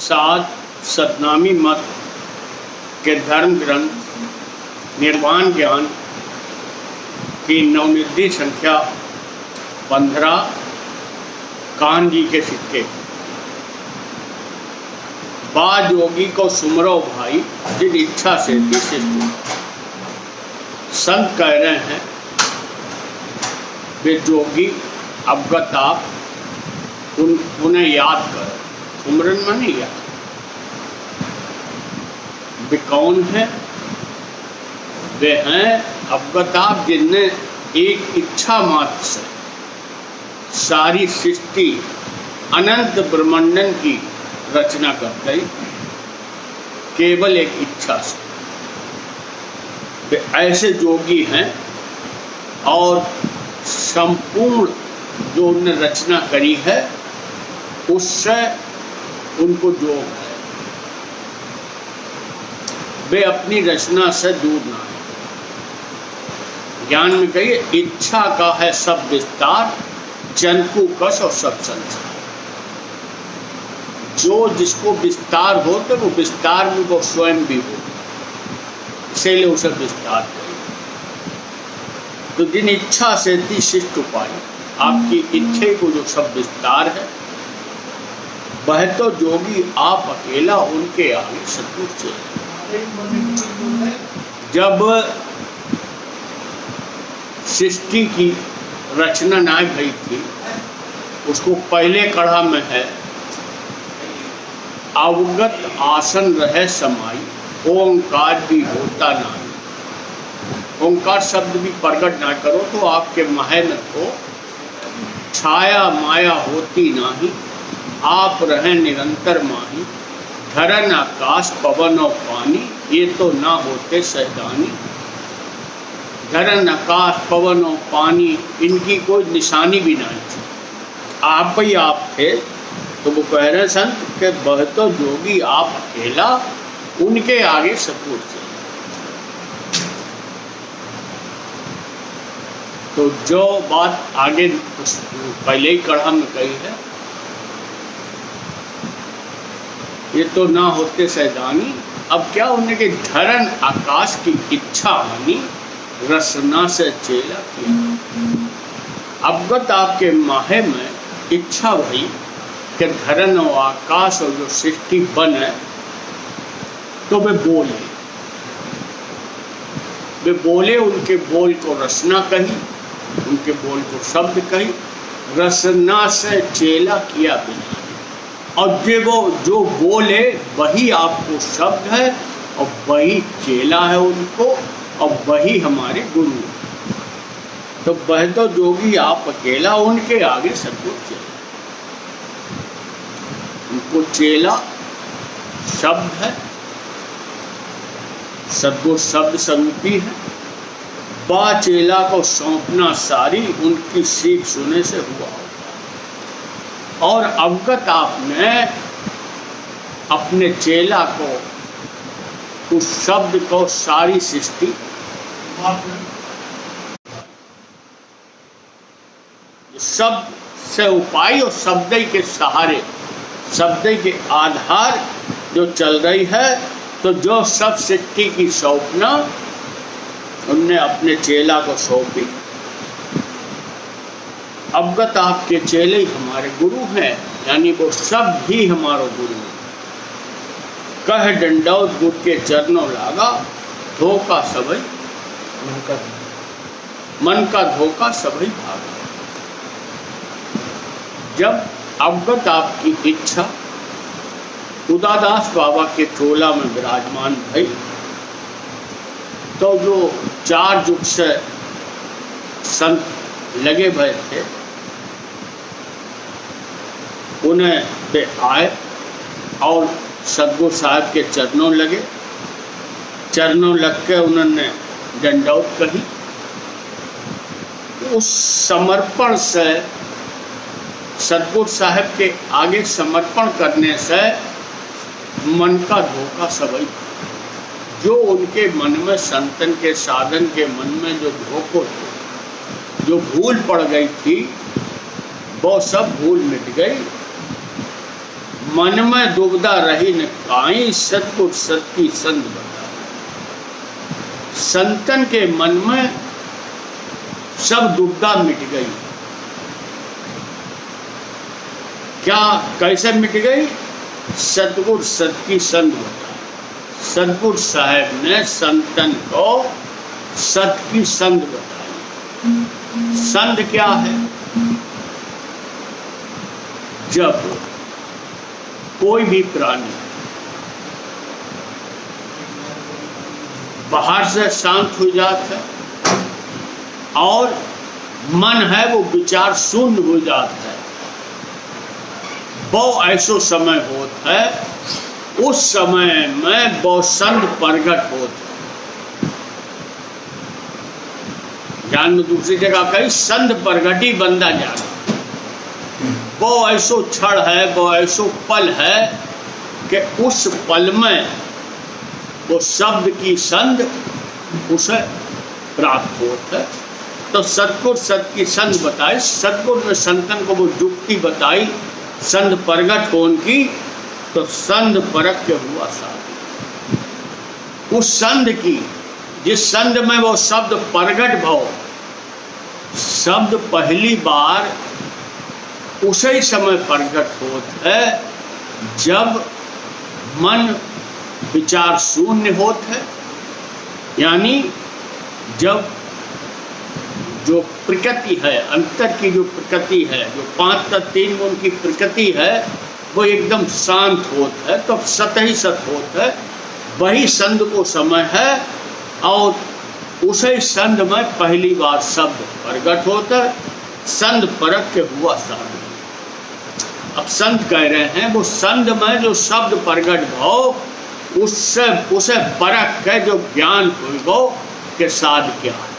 साथ सतनामी मत के धर्म ग्रंथ निर्वाण ज्ञान की नवनिधि संख्या 15 कान जी के सिक्के। बाद योगी को सुमरो भाई जिन इच्छा से सिद्धि। संत कह रहे हैं वे जोगी अवगत आप उन्हें याद करो। सुमरन माने याद। वे कौन है? वे हैं अवगत आप जिनने एक इच्छा मात्र से सारी सृष्टि अनंत ब्रह्मांडन की रचना कर गई, केवल एक इच्छा से। वे ऐसे जोगी हैं और संपूर्ण जो उन्होंने रचना करी है उससे उनको जोग है। वे अपनी रचना से दूर ना है। ज्ञान में कहिए इच्छा का है सब विस्तार, जनको कश और सब संसार। जो जिसको विस्तार हो तो वो विस्तार में वो स्वयं भी हो, इसीलिए उसे विस्तार करें। तो जिन इच्छा से थी शिष्ट उपाय, आपकी इच्छे को जो सब विस्तार है, वह तो जोगी आप अकेला उनके आगे सतगुरु से। जब सृष्टि की रचना ना भई थी, उसको पहले कड़ा में है अवगत आसन रहे समाई, ओंकार भी होता नहीं। ओंकार शब्द भी प्रकट ना करो तो आपके महल को छाया माया होती नहीं। आप रहे निरंतर माही, धरन आकाश पवन और पानी, ये तो ना होते सैतानी। धरन आकाश पवन और पानी इनकी कोई निशानी भी नहीं थी, आप ही आप थे। तो वो कह रहे संत के वह तो जोगी आप अकेला उनके आगे सतगुरु से। तो जो बात आगे पहले ही कड़ा में कही है, ये तो ना होते सैदानी। अब क्या उनके धरन आकाश की इच्छा आनी, रसना से चेला किया। अवगत आपके माहे में इच्छा भई कि धरन और आकाश और जो सृष्टि बने, तो वे बोले उनके बोल को रसना कही, उनके बोल को शब्द कही, रसना से चेला किया बिना। और वो जो बोले वही आपको शब्द है और वही चेला है उनको, और वही हमारे गुरु। तो वह तो जोगी आप अकेला उनके आगे सतगुरु चेला। उनको चेला शब्द है, सद्गुरु शब्द स्वरूपी है। बा चेला को सौंपना सारी उनकी सीख सुने से हुआ होगा। और अवगत आपने अपने चेला को उस शब्द को सारी सृष्टि शब्द से उपाय और शब्द के सहारे, शब्द के आधार जो चल रही है, तो जो सब सृष्टि की सौंपना उनने अपने चेला को सौंपी। अवगत आपके चेले हमारे गुरु हैं, यानी वो सब भी हमारो गुरु है। कह डंडौत गुरु के चरणों लागा, धोखा सबई मन का धोखा सबई भागा। जब अवगत आपकी इच्छा उदादास बाबा के टोला में विराजमान भई, तो जो 4 युग से संत लगे भय थे, उन्हें वे आए और सद्गुरु साहब के चरणों लगे। चरणों लग के उन्होंने दंडौत कही। उस समर्पण से, सद्गुरु साहब के आगे समर्पण करने से मन का धोखा सबई, जो उनके मन में, संतन के साधन के मन में जो धोखो थे, जो भूल पड़ गई थी, वो सब भूल मिट गई। मन में दुविधा रही न काई, सतपुर सत की संत बता। संतन के मन में सब दुविधा मिट गई। क्या, कैसे मिट गई? सतगुरु सत की संत बता। सतगुरु साहब ने संतन को सत की संत बताई। संत क्या है? जब कोई भी प्राणी बाहर से शांत हो जाता है और मन है वो विचार शून्य हो जाता है, वो ऐसा समय होता है, उस समय में वो संत प्रगट होता है। ज्ञान में दूसरी जगह कही संत प्रगटी बंदा जाना। वो ऐसो क्षण है, वो ऐसो पल है कि उस पल में वो शब्द की संत उसे प्राप्त होता है। तो सतगुरु सत की संत बताई। सतगुरु ने संतन को वो युक्ति बताई संत प्रगट होने की। तो संत परक के हुआ साथ उस संत की, जिस संत में वो शब्द प्रगट भाव, शब्द पहली बार उसी समय प्रगट होता है जब मन विचार शून्य होता है। यानी जब जो प्रकृति है, अंतर की जो प्रकृति है, जो 5 तत्व 3 गुण की प्रकृति है, वो एकदम शांत होता है, तो सत ही सत होता है। वही संत को समय है और उसी संत में पहली बार शब्द प्रगट होता है। संत परक के हुआ साधु। अब संत कह रहे हैं वो संत में जो शब्द प्रगट भाव, उससे उसे परख के जो ज्ञान हो के साध क्या है।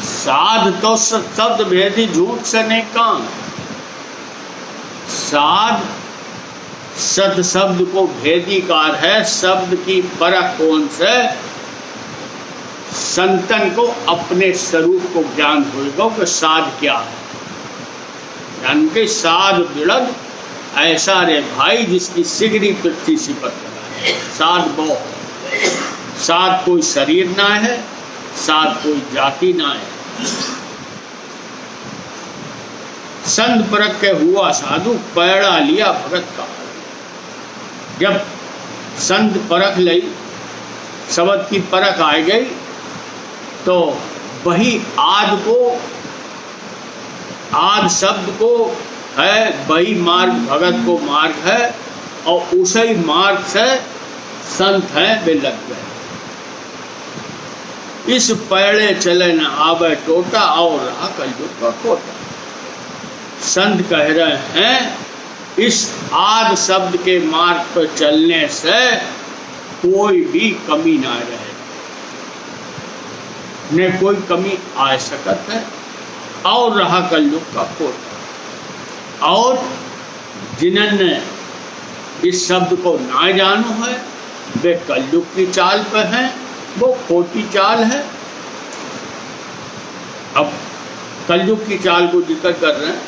साध तो शब्द भेदी झूठ से नहीं काम। साध सत शब्द को भेदीकार है। शब्द की परख कौन से? संतन को अपने स्वरूप को ज्ञान होगा कि साध क्या है। यानी कि साध बिड़द ऐसा रे भाई जिसकी सिगरी पृथ्वी सी पर है। साध वो, साध कोई शरीर ना है, साध कोई जाति ना है। संत परख के हुआ साधु, पैड़ा लिया भगत का। जब संत परख लई, शब्द की परख आ गई, तो वही आद को, आद शब्द को है, वही मार्ग भगत को मार्ग है और उसी मार्ग से संत हैं वे लग गए। इस पैड़े चले न आवे टोटा और रहा कलयुग का कोटा। संत कह रहे हैं इस आद शब्द के मार्ग पर चलने से कोई भी कमी ना रहे, न कोई कमी आ सकत है और रहा कलयुग का कोटा। और जिन्होंने इस शब्द को ना जानो है वे कलयुग की चाल पे हैं, वो खोटी चाल है। अब कलयुग की चाल को जिक्र कर रहे हैं।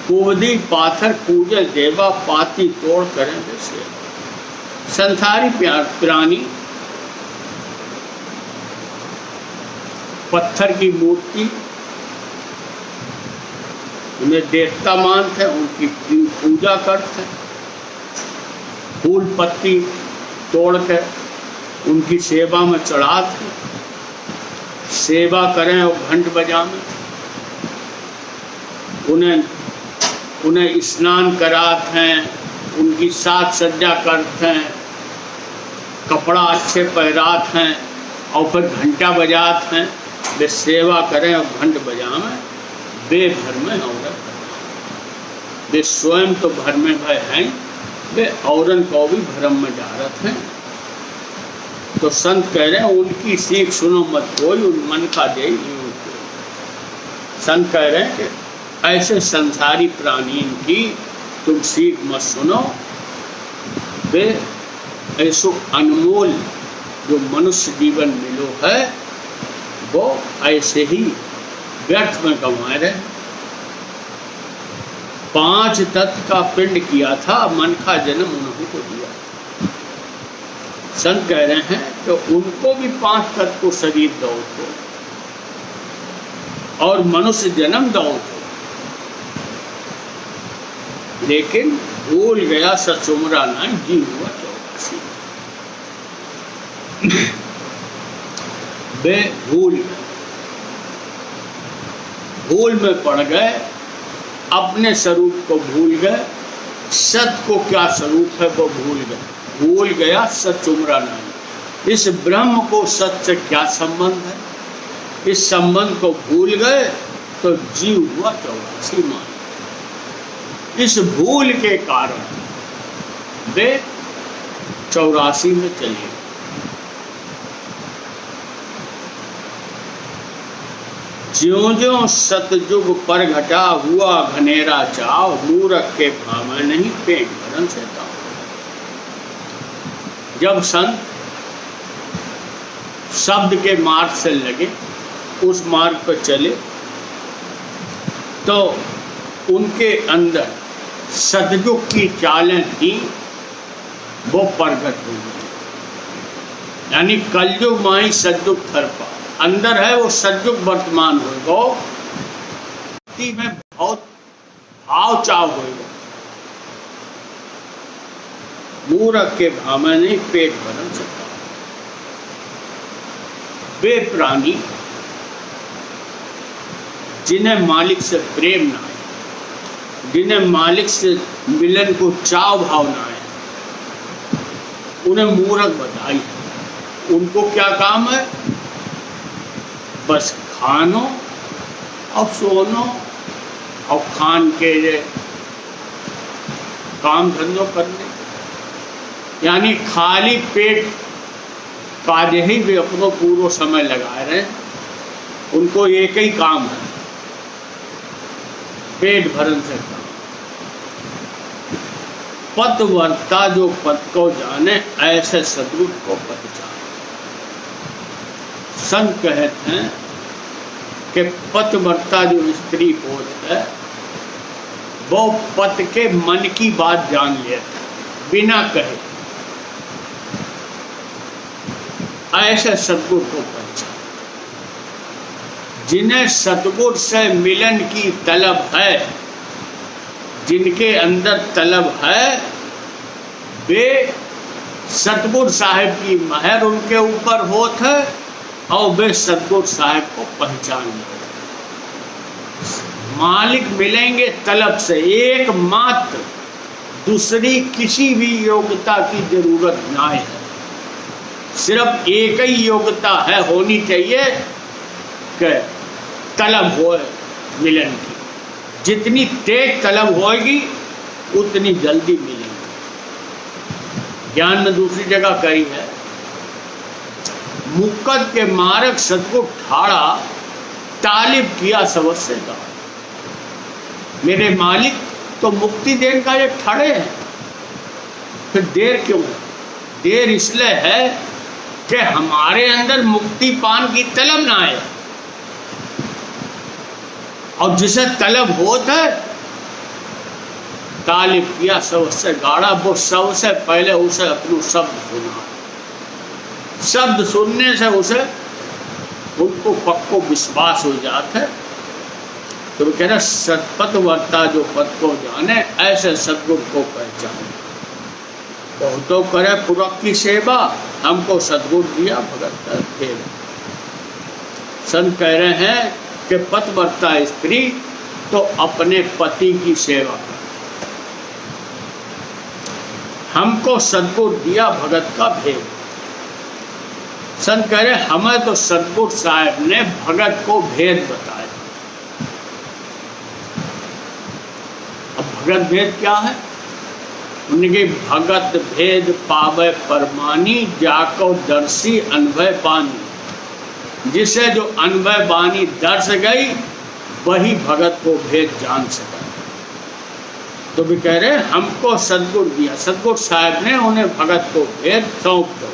कुवदी पाथर पूजे देवा पाती तोड़ करें जैसे। संसारी प्राणी पत्थर की मूर्ति उन्हें देवता मानते, उनकी पूजा करते, फूल पत्ती तोड़ कर उनकी सेवा में चढ़ाते, सेवा करें और घंट बजाएं, उन्हें स्नान कराते हैं, उनकी साज सज्जा करते हैं, कपड़ा अच्छे पहराते हैं और फिर घंटा बजाते हैं। वे सेवा करें और घंट बजाएं, वे भर में औरत, वे स्वयं तो भर में भय हैं, वे औरन को भी भरम में डालते हैं। तो संत कह रहे हैं उनकी सीख सुनो मत कोई, उन मन का दे। संत कह रहे हैं कि ऐसे संसारी प्राणी की तुम सीख मत सुनो, वे ऐसो अनमोल जो मनुष्य जीवन मिलो है वो ऐसे ही व्यर्थ में कमाए रहे। 5 तत्व का पिंड किया था, मन का जन्म उन्हीं को दिया। संत कह रहे हैं कि उनको भी 5 तत्व को शरीर दो तो, और मनुष्य जन्म दो तो, लेकिन भूल गया सचुमरा नहीं, जी हुआ 84। वे भूल में पड़ गए, अपने स्वरूप को भूल गए, सत को क्या स्वरूप है वो भूल गया सचुमरा नहीं। इस ब्रह्म को सत से क्या संबंध है, इस संबंध को भूल गए तो जीव हुआ 84 मान। इस भूल के कारण वे 84 में चले। ज्यों ज्यों सतयुग पर घटा, हुआ घनेरा चाव, मूरख के भावे नहीं, पेट भरन से ताव। जब संत शब्द के मार्ग से लगे, उस मार्ग पर चले, तो उनके अंदर सतयुग की चालें थी, वो प्रकट हो गई। यानी कलयुग माई सतयुग थरपा, अंदर है वो सतयुग वर्तमान होगा, में बहुत भाव चाव होगा। मूरख के भावे नहीं, पेट भरन से ताव। वे प्राणी जिन्हें मालिक से प्रेम ना है, जिन्हें मालिक से मिलन को चाव भावना है, उन्हें मूर्ख बताई। उनको क्या काम है? बस खानो और सोनो और खान के काम धंधों करने, यानी खाली पेट काज ही वे अपनो पूरा समय लगाए रहे। उनको एक ही काम है, पेट भरन से काम। पतवर्ता जो पद को जाने, ऐसे सद्गुरु को पहचाने। संत कहते हैं कि पतवर्ता जो स्त्री होती है, वो पति के मन की बात जान लेता है बिना कहे। ऐसे सद्गुरु को पहचान। जिन्हें सद्गुरु से मिलन की तलब है, जिनके अंदर तलब है, वे सतगुरु साहिब की महर उनके ऊपर होत है और वे सतगुरु साहिब को पहचान लेते। मालिक मिलेंगे तलब से, एकमात्र दूसरी किसी भी योग्यता की जरूरत ना है। सिर्फ एक ही योग्यता है, होनी चाहिए कि तलब हो मिलन की। जितनी तेज तलब होगी उतनी जल्दी मिलेगी। ज्ञान में दूसरी जगह कही है, मुक्कद के मारक सतगुरु ठाड़ा, तालिब किया सबसे का। मेरे मालिक तो मुक्ति देने का ये ठाड़े हैं, फिर देर क्यों है? देर इसलिए है कि हमारे अंदर मुक्ति पान की तलब ना है। और जिसे तलब होता है, तालिब किया सबसे गाढ़ा, वो सबसे पहले उसे अपना शब्द सुना। शब्द सुनने से उसे उनको पक्को विश्वास हो जाता है। तो वो कह रहा सतपथ वर्ता जो पद को जाने, ऐसे सतगुरु को पहचाने। बहुतों करे पुरख की सेवा, हमको सतगुरु दिया भगत फेर। संत कह रहे हैं कि पतिव्रता स्त्री तो अपने पति की सेवा कर, हमको सतगुरु दिया भगत का भेद। संत कह रहे हमें तो सतगुरु साहब ने भगत को भेद बताया। अब भगत भेद क्या है? उनके भगत भेद पावे परमानी, जाको दर्शी अनभय बानी। जिसे जो अनभय बानी दर्श गई, वही भगत को भेद जान सका। तो भी कह रहे हमको सतगुरु दिया, सतगुरु साहब ने उन्हें भगत को भेद सौंप दो।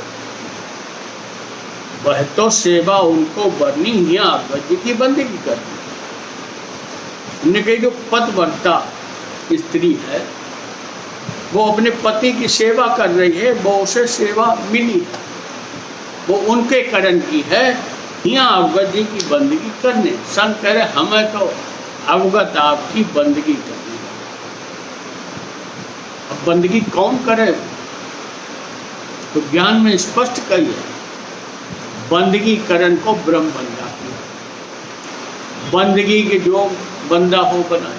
वह तो सेवा उनको बरनी, यहाँ भगत जी की बंदगी करनी। हमने कही जो पतिव्रता स्त्री है वो अपने पति की सेवा कर रही है, वो उसे सेवा मिली है, वो उनके करण की है। यहाँ अवगत जी की बंदगी करने, संत कह रहे हमें तो अवगत आपकी बंदगी करनी है। अब बंदगी कौन करे? तो ज्ञान में स्पष्ट कही है, बंदगी करण को ब्रह्म बन जाती है। बंदगी के जो बंदा हो बनाए।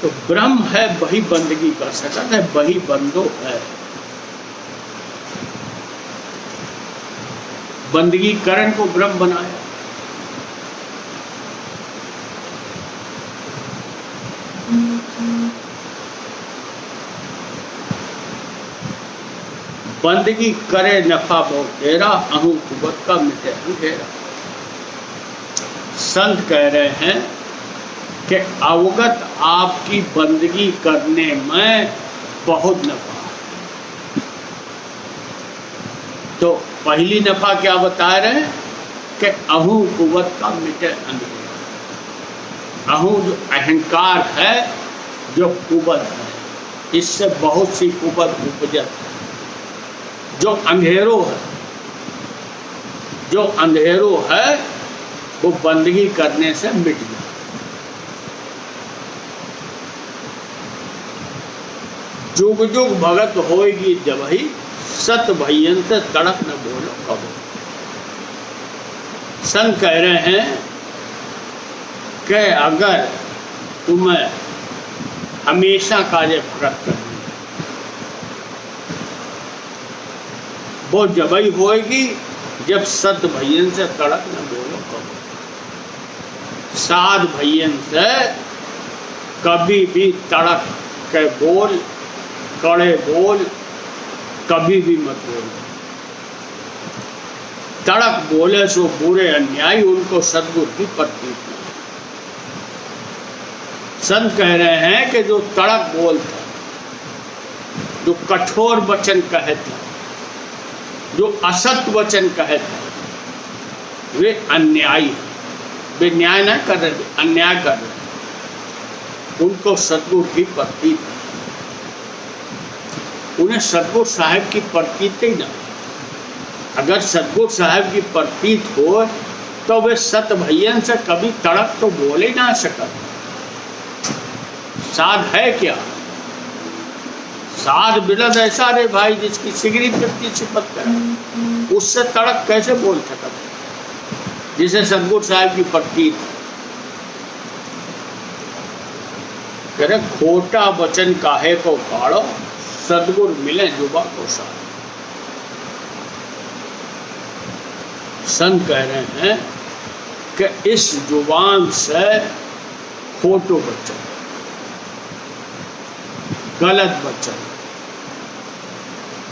तो ब्रह्म है वही बंदगी कर सकता है, वही बंदो है। बंदगी करण को ब्रह्म बनाया। बंदगी करे नफा बहुत तेरा, अहू कुबत का मिटे अंधेरा। संत कह रहे हैं कि अवगत आपकी बंदगी करने में बहुत नफा है। तो पहली नफा क्या बता रहे हैं कि अहू कुवत का मिटे अंधेरा। अहू जो अहंकार है, जो कुवत है, इससे बहुत सी कुवत उपजत है। जो अंधेरो है, जो अंधेरो है वो बंदगी करने से मिट जाए। जुग जुग भगत होएगी जब ही, सत भयन से तड़क न बोलो कबो। संत कह रहे हैं कि अगर तुम्हें हमेशा कार्य व्रत करनी, वो जब ही होएगी जब सत भयन से तड़क न बोलो कबो। साध भयन से कभी भी तड़क के बोल, कड़े बोल कभी भी मत बोलो। तड़क बोले सो बुरे अन्यायी, उनको सद्गुरु की प्रतीति। संत कह रहे हैं कि जो तड़क बोलता, जो कठोर वचन कहता, जो असत्य वचन कहता, वे अन्यायी, वे न्याय नहीं कर रहे, अन्याय कर रहे। उनको सद्गुरु की प्रतीति, उन्हें सतगुरु साहब की प्रतीत ही ना। अगर सतगुरु साहब की प्रतीत हो तो वे सत भयन से कभी तड़क तो बोल ही ना सकते। साध है क्या? साध बिलद ऐसा रे भाई जिसकी सिगरी प्रति सिपत करे, उससे तड़क कैसे बोल सकता जिसे सतगुरु साहब की प्रतीत। करे खोटा वचन काहे को काढ़ो, सद्गुरु मिले जुबा को साथ। संत कह रहे हैं कि इस जुबान से खोटो वचन, गलत वचन,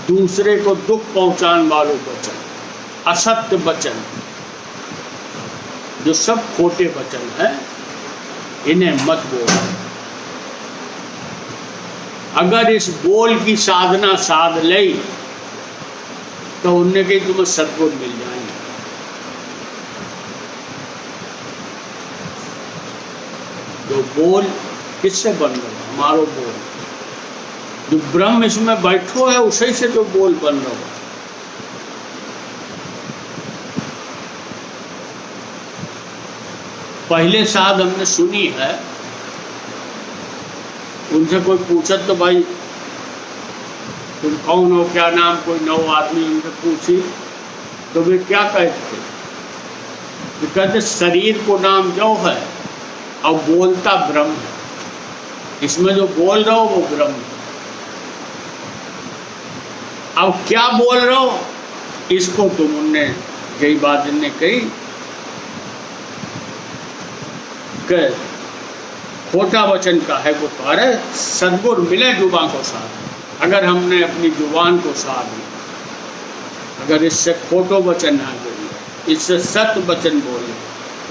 दूसरे को दुख पहुंचाने वालों वचन, असत्य वचन, जो सब खोटे वचन हैं, इन्हें मत बोलो। अगर इस बोल की साधना साध ले तो उनने कही तुम्हें सद्गुण मिल जाएंगे। जो बोल किससे बन रहा है? हमारो बोल, जो ब्रह्म इसमें बैठो है उसी से जो बोल बन रहा है। पहले साध हमने सुनी है, उनसे कोई पूछत तो भाई तुम कौन हो, क्या नाम, कोई नौ आदमी उनसे पूछी तो वे क्या कहते थे? वे कहते शरीर को नाम जो है और बोलता ब्रह्म है, इसमें जो बोल रहे हो वो ब्रह्म है। अब क्या बोल रहे हो इसको तुम उनने यही बात इनने कही कि खोटा वचन का है वो तारे, सद्गुरु मिले जुबान को साथ। अगर हमने अपनी जुबान को साथ लिया, अगर इससे खोटो वचन ना बोले, इससे सत्य वचन बोले,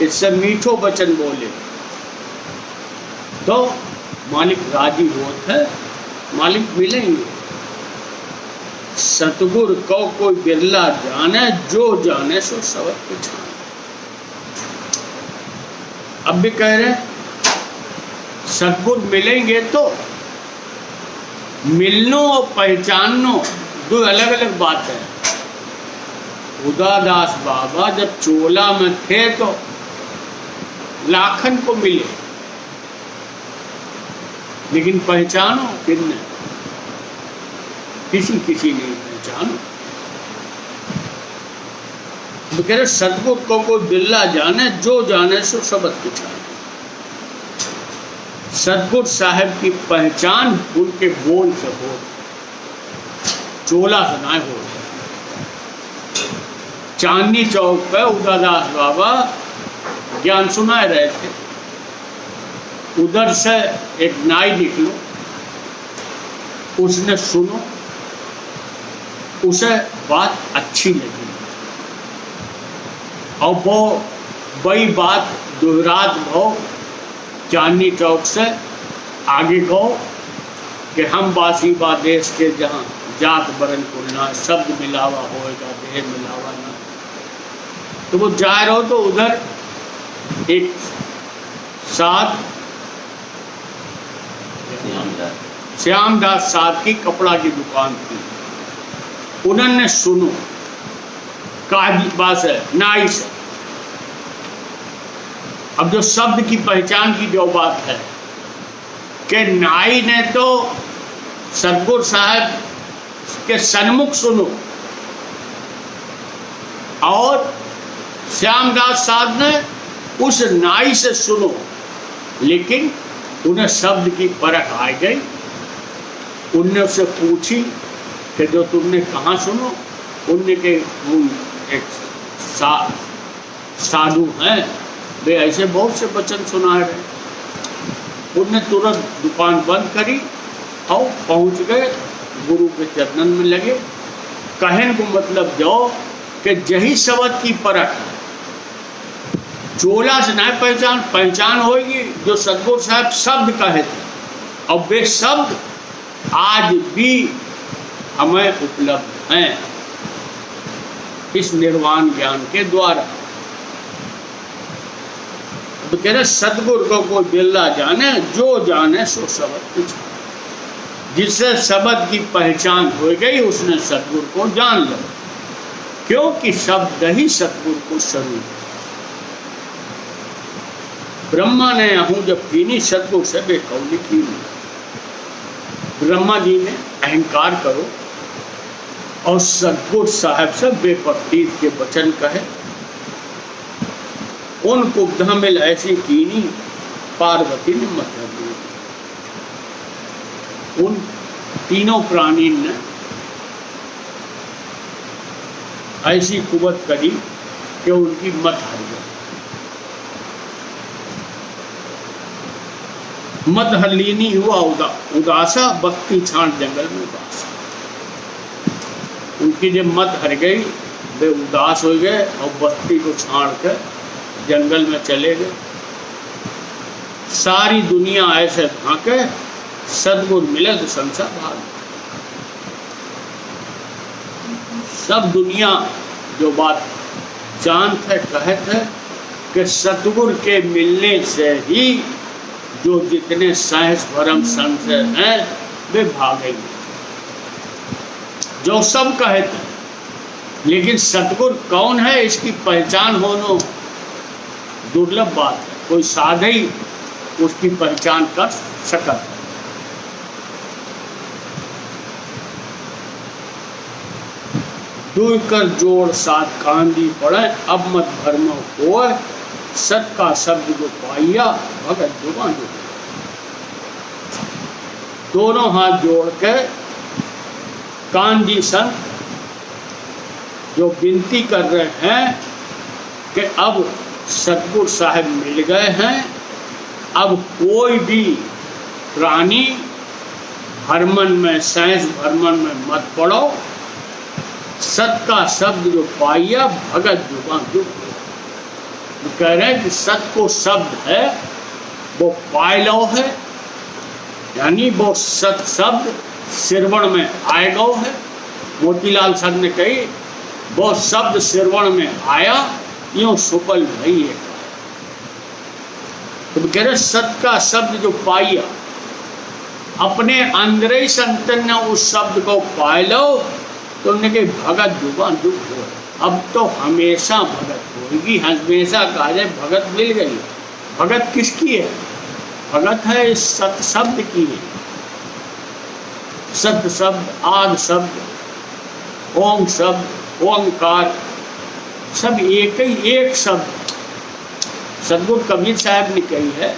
इससे मीठो वचन बोले, तो मालिक राजी होते हैं, मालिक मिलेंगे। सतगुर को कोई बिरला जाने, जो जाने सो सबद पहचान। अब भी कह रहे सतगुर मिलेंगे तो मिलनो और पहचाननो दो अलग अलग बात है। उदादास बाबा जब चोला में थे तो लाखन को मिले, लेकिन पहचानो किसने? किसी किसी नहीं पहचानो। तो कह रहे सतगुर को कोई बिरला जाने, जो जाने सो सबद पहचान। सतगुर साहब की पहचान उनके बोल से हो, चोला से ना हो। चांदनी चौक पे उदादास बाबा ज्ञान सुना रहे थे, उधर से एक नाई निकलो, उसने सुनो, उसे बात अच्छी लगी और वो वही बात दोहरात भो चांदनी चौक से आगे गो कि हम बासी बा देश के जहाँ जात बरन कुलना, शब्द मिलावा होएगा देह मिलावा ना। तो वो जा रहे हो तो उधर एक साथ श्यामदास साहब की कपड़ा की दुकान थी, उन्होंने सुनो काजी बात है नाई से। अब जो शब्द की पहचान की जो बात है कि नाई ने तो सतगुर साहब के सन्मुख सुनो और श्यामदास साहब ने उस नाई से सुनो, लेकिन उन्हें शब्द की परख आ गई। उनने उससे पूछी कि जो तुमने कहाँ सुनो? उनने के एक साधु हैं, वे ऐसे बहुत से वचन सुना रहे। उनने तुरंत दुकान बंद करी और पहुंच गए गुरु के चरणन में लगे। कहने को मतलब जो कि यही शब्द की परख है, चोला से ना पहचान होगी जो सतगुर साहब शब्द कहे थे, और वे शब्द आज भी हमें उपलब्ध हैं इस निर्वाण ज्ञान के द्वारा। तो कह रहे सतगुर को कोई बिरला जाने, जो जाने सो सबद पहचान। जिससे शब्द की पहचान हो गई उसने सतगुर को जान लिया, क्योंकि शब्द ही सतगुर को स्वरूप। ब्रह्मा ने अहूँ जब पीनी सतगुर से बेकौली की। ब्रह्मा जी ने अहंकार करो और सतगुर साहब से बेपरतीत के वचन कहे। उन कुब्धा मिल ऐसी कीनी पार्वती ने मतलब दी। उन तीनों प्राणी ने ऐसी कुवत करी कि उनकी मत हार गई। मत हलीनी हुआ उदासा बस्ती छांट जंगल में उदास। उनकी जब मत हर गई वे उदास हो गए और बस्ती को छाड़ कर जंगल में चले गए। सारी दुनिया ऐसे भागे, सतगुर मिले तो संसार भाग। सब दुनिया जो बात जानते है कहते है कि सतगुर के मिलने से ही जो जितने सहस भरम संशय हैं वे भागेंगे, जो सब कहते हैं। लेकिन सतगुर कौन है इसकी पहचान होना दुर्लभ बात है, कोई साधे ही उसकी पहचान कर सकता है। दूर कर जोड़ साथ कांदी पड़े, अब मत भरमो होए, सत का शब्द जो पाइया भगत जुबान जो। दोनों हाथ जोड़ के कांदी संत जो विनती कर रहे हैं कि अब सतगुर साहब मिल गए हैं, अब कोई भी प्राणी भरमन में साइंस भरमन में मत पड़ो। सत का शब्द जो पाइया भगत जुबान जो। तो कह रहे हैं कि सत को शब्द है वो पायलो है, यानी वो सत शब्द श्रवण में आएगा है मोतीलाल सर ने कही, वो शब्द श्रवण में आया यूं सुपल भई है। तो कह रहे सत का शब्द जो पाया, अपने अंदर ही संतन ने उस शब्द को पाए लो, तो उन्होंने कही भगत जुबा दुख हो। अब तो हमेशा भगत होगी, हमेशा कहा जाए भगत मिल गई। भगत किसकी है? भगत है इस सत शब्द की है। सत शब्द, आद शब्द, ओम शब्द, ओंकार, सब एक ही एक शब्द। सदगुरु कबीर साहब ने कही है,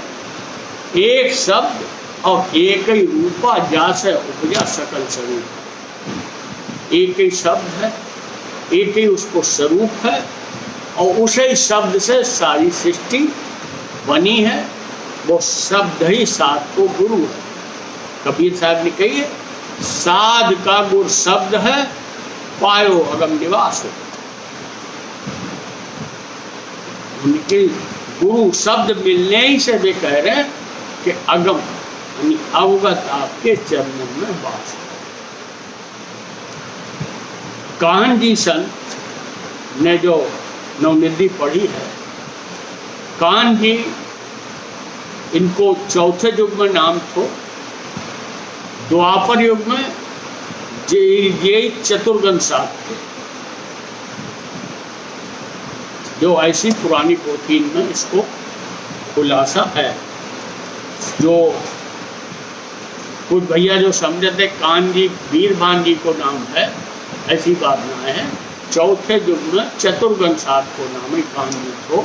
एक शब्द और एक ही रूपा जासे उपजा सकल स्वरूप। एक ही शब्द है, एक ही उसको स्वरूप है, और उसी शब्द से सारी सृष्टि बनी है। वो शब्द ही साध को गुरु है। कबीर साहब ने कही है, साध का गुरु शब्द है, पायो अगम निवास हो। उनके गुरु शब्द मिलने ही से वे कह रहे हैं कि अगम यानी अवगत आपके चरणों में वास है। कान्ह जी संत ने जो नवनिधि पढ़ी है, कान्ह जी, इनको चौथे युग में नाम था, द्वापर युग में ये चतुर्गन साथ थे। जो ऐसी पुरानी पोथी में इसको खुलासा है। जो कुछ भैया जो समझते कान्ह जी वीरभान जी को नाम है, ऐसी बात ना है। चौथे युग में चतुर्गन साथ को नाम है कान्ह जी को,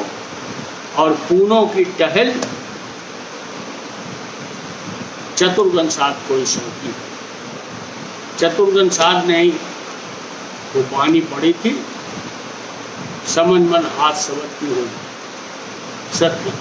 और पूनों की टहल चतुर्गन साथ को ही सौंपी। चतुर्गन साथ ने ही वो पानी पड़ी थी, समन मन हाथ सबक की होगी। सत्य